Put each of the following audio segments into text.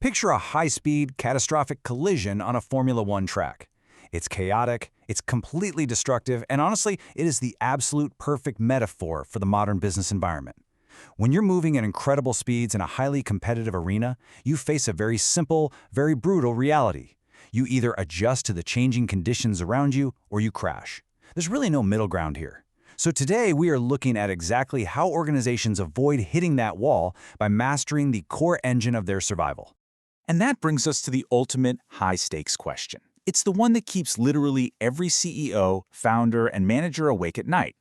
Picture a high-speed, catastrophic collision on a Formula One track. It's chaotic, it's completely destructive, and honestly, it is the absolute perfect metaphor for the modern business environment. When you're moving at incredible speeds in a highly competitive arena, you face a very simple, very brutal reality. You either adjust to the changing conditions around you, or you crash. There's really no middle ground here. So today, we are looking at exactly how organizations avoid hitting that wall by mastering the core engine of their survival. And that brings us to the ultimate high-stakes question. It's the one that keeps literally every CEO, founder, and manager awake at night.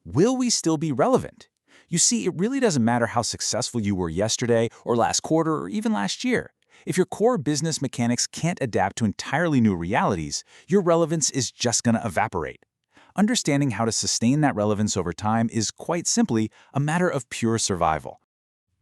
Will we still be relevant? You see, it really doesn't matter how successful you were yesterday or last quarter or even last year. If your core business mechanics can't adapt to entirely new realities, your relevance is just going to evaporate. Understanding how to sustain that relevance over time is quite simply a matter of pure survival.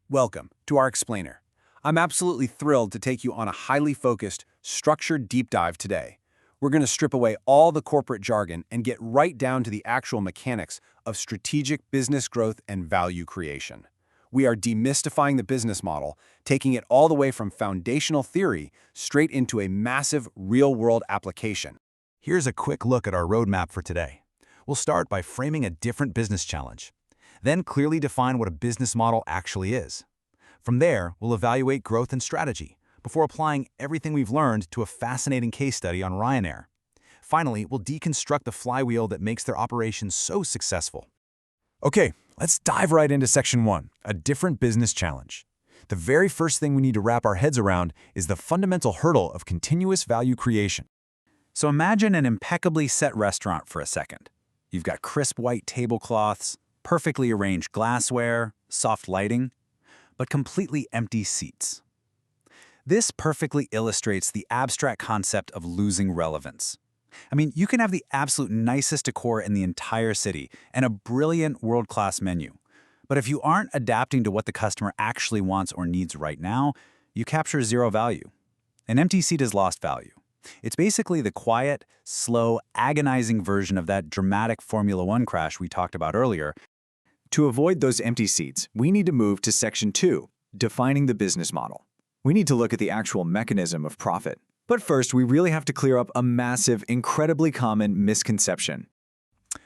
Welcome to our explainer. I'm absolutely thrilled to take you on a highly focused, structured deep dive today. We're going to strip away all the corporate jargon and get right down to the actual mechanics of strategic business growth and value creation. We are demystifying the business model, taking it all the way from foundational theory straight into a massive real-world application. Here's a quick look at our roadmap for today. We'll start by framing a different business challenge, then clearly define what a business model actually is. From there, we'll evaluate growth and strategy before applying everything we've learned to a fascinating case study on Ryanair. Finally, we'll deconstruct the flywheel that makes their operations so successful. Okay, let's dive right into Section 1, a different business challenge. The very first thing we need to wrap our heads around is the fundamental hurdle of continuous value creation. So imagine an impeccably set restaurant for a second. You've got crisp white tablecloths, perfectly arranged glassware, soft lighting, but completely empty seats. This perfectly illustrates the abstract concept of losing relevance. I mean, you can have the absolute nicest decor in the entire city and a brilliant world-class menu. But if you aren't adapting to what the customer actually wants or needs right now, you capture zero value. An empty seat has lost value. It's basically the quiet, slow, agonizing version of that dramatic Formula One crash we talked about earlier. To avoid those empty seats, we need to move to Section 2, defining the business model. We need to look at the actual mechanism of profit. But first, we really have to clear up a massive, incredibly common misconception.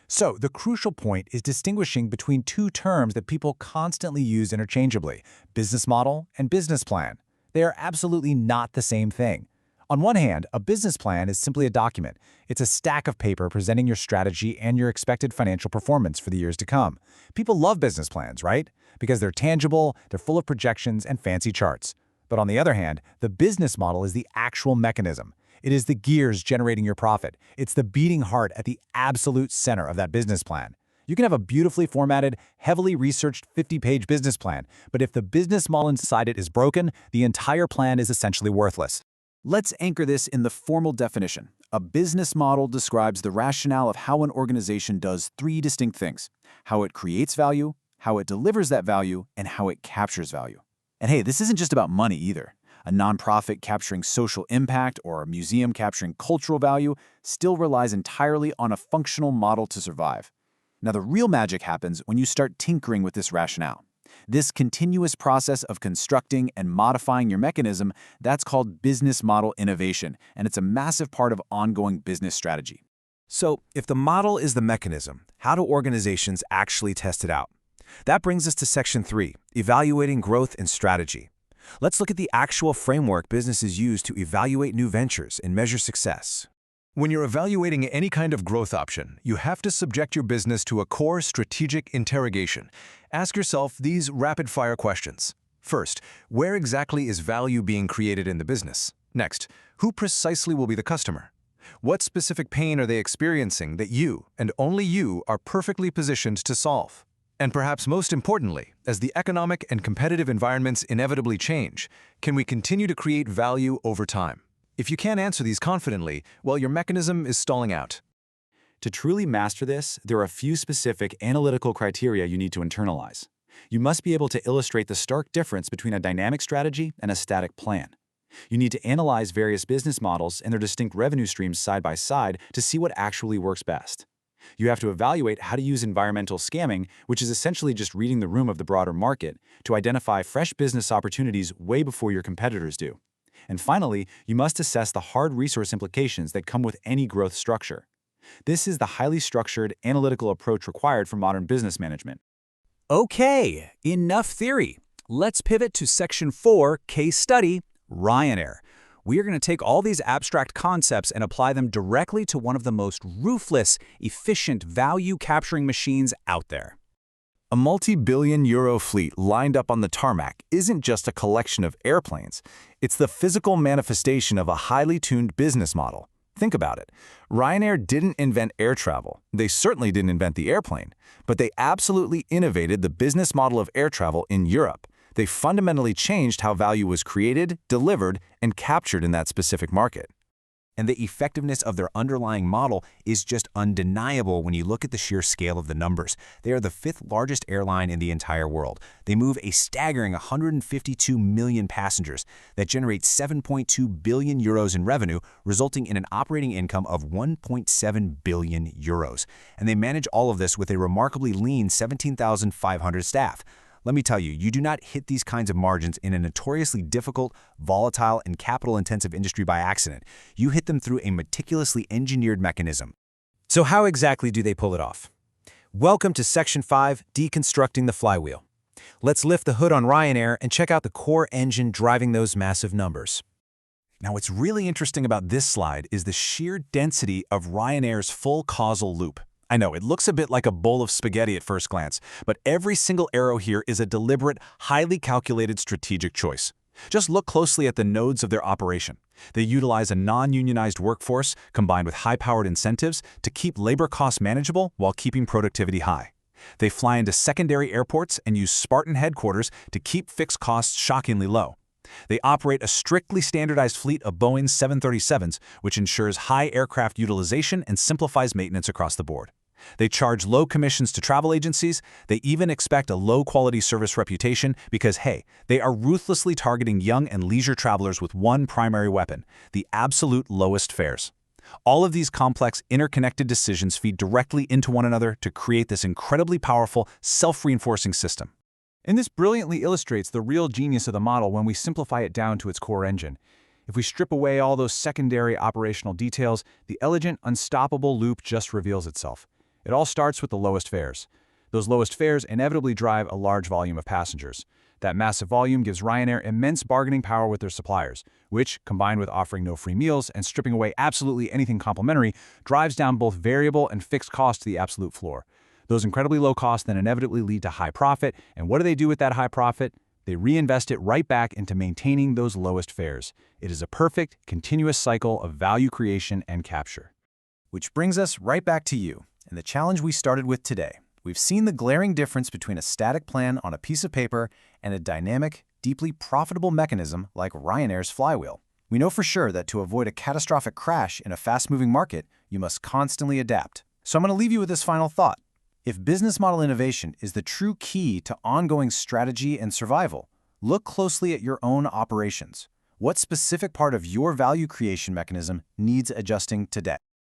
So, the crucial point is distinguishing between two terms that people constantly use interchangeably: business model and business plan. They are absolutely not the same thing. On one hand, a business plan is simply a document. It's a stack of paper presenting your strategy and your expected financial performance for the years to come. People love business plans, right? Because they're tangible, they're full of projections and fancy charts. But on the other hand, the business model is the actual mechanism. It is the gears generating your profit. It's the beating heart at the absolute center of that business plan. You can have a beautifully formatted, heavily researched 50-page business plan, but if the business model inside it is broken, the entire plan is essentially worthless. Let's anchor this in the formal definition. A business model describes the rationale of how an organization does three distinct things: how it creates value, how it delivers that value, and how it captures value. And hey, this isn't just about money either. A nonprofit capturing social impact or a museum capturing cultural value still relies entirely on a functional model to survive. Now, the real magic happens when you start tinkering with this rationale. This continuous process of constructing and modifying your mechanism, that's called business model innovation, and it's a massive part of ongoing business strategy. So, if the model is the mechanism, how do organizations actually test it out? That brings us to Section 3, evaluating growth and strategy. Let's look at the actual framework businesses use to evaluate new ventures and measure success. When you're evaluating any kind of growth option, you have to subject your business to a core strategic interrogation. Ask yourself these rapid-fire questions. First, where exactly is value being created in the business? Next, who precisely will be the customer? What specific pain are they experiencing that you, and only you, are perfectly positioned to solve? And perhaps most importantly, as the economic and competitive environments inevitably change, can we continue to create value over time? If you can't answer these confidently, well, your mechanism is stalling out. To truly master this, there are a few specific analytical criteria you need to internalize. You must be able to illustrate the stark difference between a dynamic strategy and a static plan. You need to analyze various business models and their distinct revenue streams side by side to see what actually works best. You have to evaluate how to use environmental scamming, which is essentially just reading the room of the broader market, to identify fresh business opportunities way before your competitors do. And finally, you must assess the hard resource implications that come with any growth structure. This is the highly structured, analytical approach required for modern business management. Okay, enough theory. Let's pivot to Section 4, Case Study, Ryanair. We are going to take all these abstract concepts and apply them directly to one of the most ruthless, efficient, value-capturing machines out there. A multi-billion-euro fleet lined up on the tarmac isn't just a collection of airplanes. It's the physical manifestation of a highly tuned business model. Think about it. Ryanair didn't invent air travel. They certainly didn't invent the airplane. But they absolutely innovated the business model of air travel in Europe. They fundamentally changed how value was created, delivered, and captured in that specific market. And the effectiveness of their underlying model is just undeniable when you look at the sheer scale of the numbers. They are the 5th largest airline in the entire world. They move a staggering 152 million passengers that generate 7.2 billion euros in revenue, resulting in an operating income of 1.7 billion euros. And they manage all of this with a remarkably lean 17,500 staff. Let me tell you, you do not hit these kinds of margins in a notoriously difficult, volatile, and capital-intensive industry by accident. You hit them through a meticulously engineered mechanism. So how exactly do they pull it off? Welcome to Section 5, Deconstructing the Flywheel. Let's lift the hood on Ryanair and check out the core engine driving those massive numbers. Now, what's really interesting about this slide is the sheer density of Ryanair's full causal loop. I know, it looks a bit like a bowl of spaghetti at first glance, but every single arrow here is a deliberate, highly calculated strategic choice. Just look closely at the nodes of their operation. They utilize a non-unionized workforce combined with high-powered incentives to keep labor costs manageable while keeping productivity high. They fly into secondary airports and use Spartan headquarters to keep fixed costs shockingly low. They operate a strictly standardized fleet of Boeing 737s, which ensures high aircraft utilization and simplifies maintenance across the board. They charge low commissions to travel agencies. They even expect a low-quality service reputation because, hey, they are ruthlessly targeting young and leisure travelers with one primary weapon: the absolute lowest fares. All of these complex, interconnected decisions feed directly into one another to create this incredibly powerful, self-reinforcing system. And this brilliantly illustrates the real genius of the model when we simplify it down to its core engine. If we strip away all those secondary operational details, the elegant, unstoppable loop just reveals itself. It all starts with the lowest fares. Those lowest fares inevitably drive a large volume of passengers. That massive volume gives Ryanair immense bargaining power with their suppliers, which, combined with offering no free meals and stripping away absolutely anything complimentary, drives down both variable and fixed costs to the absolute floor. Those incredibly low costs then inevitably lead to high profit, and what do they do with that high profit? They reinvest it right back into maintaining those lowest fares. It is a perfect, continuous cycle of value creation and capture. Which brings us right back to you and the challenge we started with today. We've seen the glaring difference between a static plan on a piece of paper and a dynamic, deeply profitable mechanism like Ryanair's flywheel. We know for sure that to avoid a catastrophic crash in a fast-moving market, you must constantly adapt. So I'm going to leave you with this final thought. If business model innovation is the true key to ongoing strategy and survival, look closely at your own operations. What specific part of your value creation mechanism needs adjusting today?